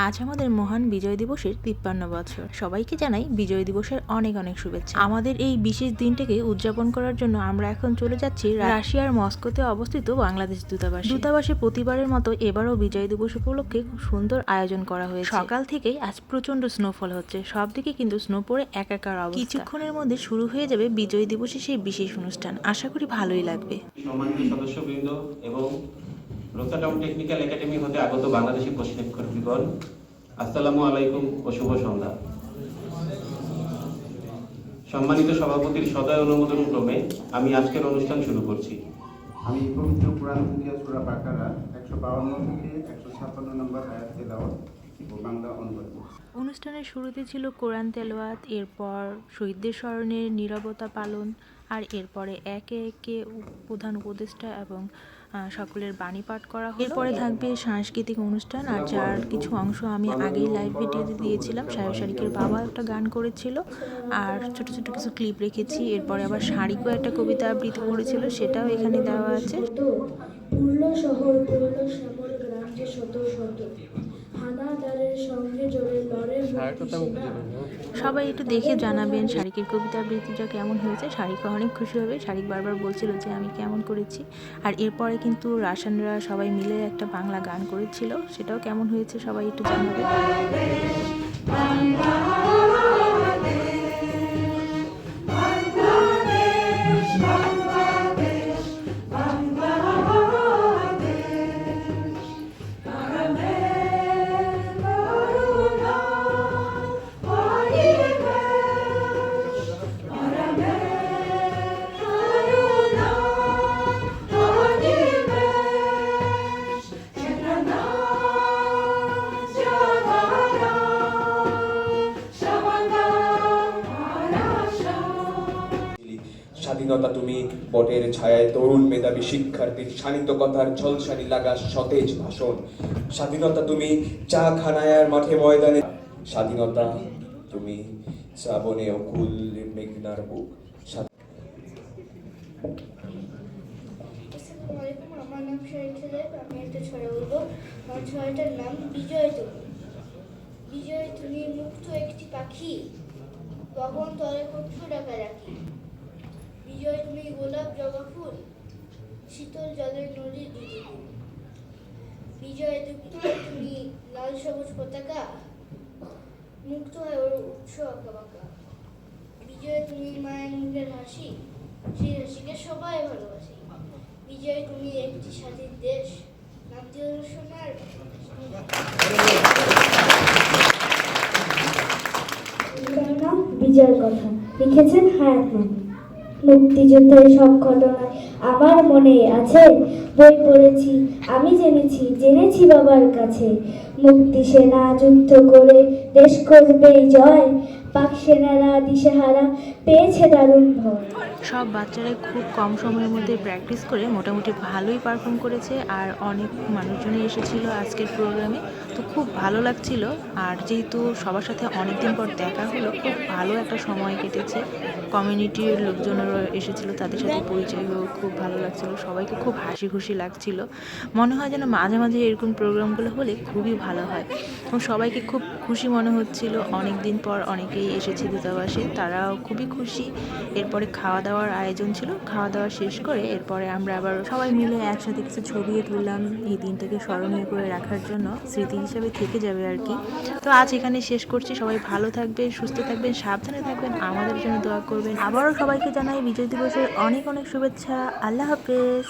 আজ আমাদের মহান বিজয় দিবসের ৫৩ বছর। সবাইকে জানাই বিজয় দিবসের অনেক অনেক শুভেচ্ছা। আমাদের এই বিশেষ দিনটাকে উদযাপন করার জন্য আমরা এখন চলে যাচ্ছি রাশিয়ার মস্কোতে অবস্থিত বাংলাদেশ দূতাবাসে প্রতিবারের মতো এবারও বিজয় দিবস উপলক্ষে খুব সুন্দর আয়োজন করা হয়েছে। সকাল থেকেই আজ প্রচন্ড স্নোফল হচ্ছে, সব দিকে কিন্তু স্নো পড়ে একাকার অবস্থা। কিছুক্ষণের মধ্যে শুরু হয়ে যাবে বিজয় দিবসের সেই বিশেষ অনুষ্ঠান। আশা করি ভালোই লাগবে। সম্মানিত সদস্যবৃন্দ এবং রোসাটাউন টেকনিক্যাল একাডেমি হতে আগত বাংলাদেশি প্রশিক্ষণার্থীগণ, আসসালামু আলাইকুম ও শুভ সন্ধ্যা। সম্মানিত সভাপতির সদয় অনুমোদন ক্রমে আমি আজকের অনুষ্ঠান শুরু করছি। আমি পবিত্র কোরআন থেকে সূরা বাকারা ১৫২ থেকে ১৫৬ নম্বর আয়াত তেলাওয়াত ও বাংলা অনুবাদ। অনুষ্ঠানের শুরুতে ছিল কোরআন তেলাওয়াত, এরপর শহীদদের স্মরণে নীরবতা পালন, আর এরপরে একে একে প্রধান উপদেষ্টা এবং সকলের বাণী পাঠ করা হলো। এরপরে থাকবে সাংস্কৃতিক অনুষ্ঠান, আর যার কিছু অংশ আমি আগেই লাইভ ভিডিওতে দিয়েছিলাম। শারিকের বাবা একটা গান করেছিল, আর ছোট ছোট কিছু ক্লিপ রেখেছি। এরপরে আবার শারিকও একটা কবিতা আবৃত্তি করেছিল, সেটাও এখানে দেওয়া আছে। পূর্ণ শহর পূর্ণ শ্যামল গ্রাম যে শত শত হানাদারের সঙ্গে জোরে লড়ে সবাই একটু দেখে জানাবেন শারিকের কবিতা আবৃত্তিটা কেমন হয়েছে। শারিকা অনেক খুশি হবে। শারিক বারবার বলছিল যে আমি কেমন করেছি। আর এরপরে কিন্তু রাশানরা সবাই মিলে একটা বাংলা গান করেছিল, সেটাও কেমন হয়েছে সবাই একটু জানাবে। স্বাধীনতা তুমি বটের ছায়ায় তরুণ মেধাবী শিক্ষার্থীর শানিত কথার ঝলসানি লাগা সতেজ ভাষণ। স্বাধীনতা তুমি চা খানায়ার মাঠে ময়দানে। স্বাধীনতা তুমি শ্রাবণে অকুল মেঘনার বুক। আমার নাম শারিক। আমি একটা ছড়া বলবো। আমার ছড়াটার নাম বিজয় তুমি। বিজয় তুমি মুক্ত একটি পাখি, গগন তলে কণ্ঠ ডাকা রাখি। বিজয় তুমি গোলাপ জবা ফুল, শীতল জলের নদীর দিকে। বিজয় তুমি লাল সবুজ পতাকা, মুক্ত হয় ওর উৎস আঁকা বাঁকা। বিজয় তুমি মায়ের মুখের হাসি, সেই হাসিকে সবাই ভালোবাসি। বিজয় তুমি একটি স্বাধীন দেশ, নাম দিও সোনার বিজয়ের কথা লিখেছেন হায়াত মামুন। মুক্তিযুদ্ধের সব ঘটনায় আমার মনে আছে, বই পড়েছি আমি জেনেছি বাবার কাছে। মুক্তি সেনা যুদ্ধ করে দেশ করবেই জয়, পাক সেনারা দিশেহারা পেয়েছে দারুণ ভয়। সব বাচ্চারাই খুব কম সময়ের মধ্যে প্র্যাকটিস করে মোটামুটি ভালোই পারফর্ম করেছে, আর অনেক মানুষজনই এসেছিল আজকের প্রোগ্রামে, তো খুব ভালো লাগছিল। আর যেহেতু সবার সাথে অনেকদিন পর দেখা হলো, খুব ভালো একটা সময় কেটেছে। কমিউনিটির লোকজনেরও এসেছিলো, তাদের সাথে পরিচয় হয়েও খুব ভালো লাগছিল। সবাইকে খুব হাসি খুশি লাগছিল। মনে হয় যেন মাঝে মাঝে এরকম প্রোগ্রামগুলো হলে খুবই ভালো হয়, এবং সবাইকে খুব খুশি মনে হচ্ছিল। অনেক দিন পর অনেকেই এসেছে দূতাবাসে, তারাও খুবই খুশি। এরপরে খাওয়া দাওয়ার আয়োজন ছিল, খাওয়া দাওয়া শেষ করে এরপরে আমরা আবার সবাই মিলে একসাথে কিছু ছবিও তুললাম, এই দিনটাকে স্মরণীয় করে রাখার জন্য, স্মৃতি হিসাবে থেকে যাবে আর কি। তো আজ এখানে শেষ করছি। সবাই ভালো থাকবেন, সুস্থ থাকবেন, সাবধানে থাকবেন, আমাদের জন্য দোয়া করবেন। আবারও সবাইকে জানাই বিজয় দিবসের অনেক অনেক শুভেচ্ছা। আল্লাহ হাফেজ।